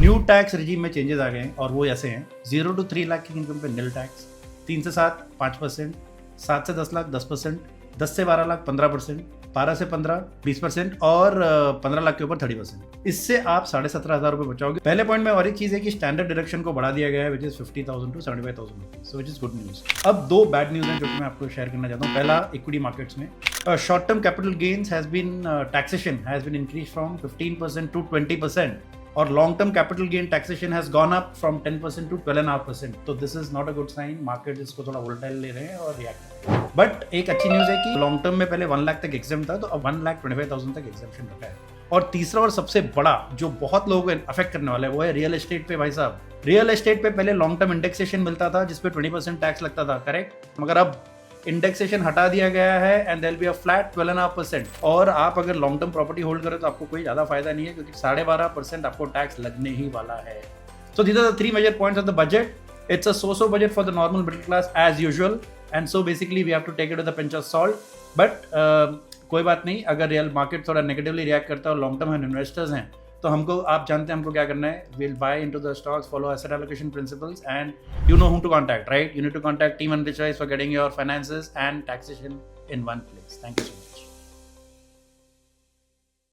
New tax regime में changes आ गए हैं और वो ऐसे हैं 0 to 3 लाख की इनकम पे नील टैक्स, 3 से 7 5%, 7 से 10 लाख 10%, 10 से 12 लाख 15%, 12 से 15 20% और 15 लाख के ऊपर 30%। इससे आप 17,500 रुपये बचाओगे। पहले पॉइंट में और एक चीज़ है कि स्टैंडर्ड डिडक्शन को बढ़ा दिया गया है which is 50,000 to 75,000 rupees, so which is good news. अब दो बैड न्यूज हैं जो कि मैं आपको शेयर करना चाहता हूँ। पहला, इक्विटी मार्केट्स में short term capital gains has been taxation has been increase from 15% to 20%, और long term capital gain taxation has gone up from 10% to 12.5%। तो this is not a good sign. Market इसको थोड़ा volatile ले रहे हैं और react कर रहे हैं। बट एक अच्छी न्यूज है कि लॉन्ग टर्म में पहले 1 लाख तक एग्जाम था, तो अब 1,25,000 तक एग्जाम्पशन रखा है। और तीसरा और सबसे बड़ा जो बहुत लोगों को अफेक्ट करने वाला है वो है रियल एस्टेट पे। भाई साहब, रियल एस्टेट पे पहले लॉन्ग टर्म इंडेक्सेशन मिलता था जिसपे 20% टैक्स लगता था, करेक्ट? मगर अब इंडेक्सेशन हटा दिया गया है and there will be a flat 12.5%। और आप अगर लॉन्ग टर्म प्रॉपर्टी होल्ड करें तो आपको कोई ज्यादा फायदा नहीं है, क्योंकि 12.5% आपको टैक्स लगने ही वाला है। So these are the 3 major points of the budget. It's a so-so budget for the normal middle class as usual, and so basically we have to take it with a pinch of salt. But कोई बात नहीं, अगर real market थोड़ा negatively react करता है और long term हम investors हैं तो हमको, आप जानते हैं हमको क्या करना है। We'll buy into the stocks, follow asset allocation principles, and you know whom to contact, right? You need to contact Team Enrichwise for getting your finances and taxation in one place. Thank you so much.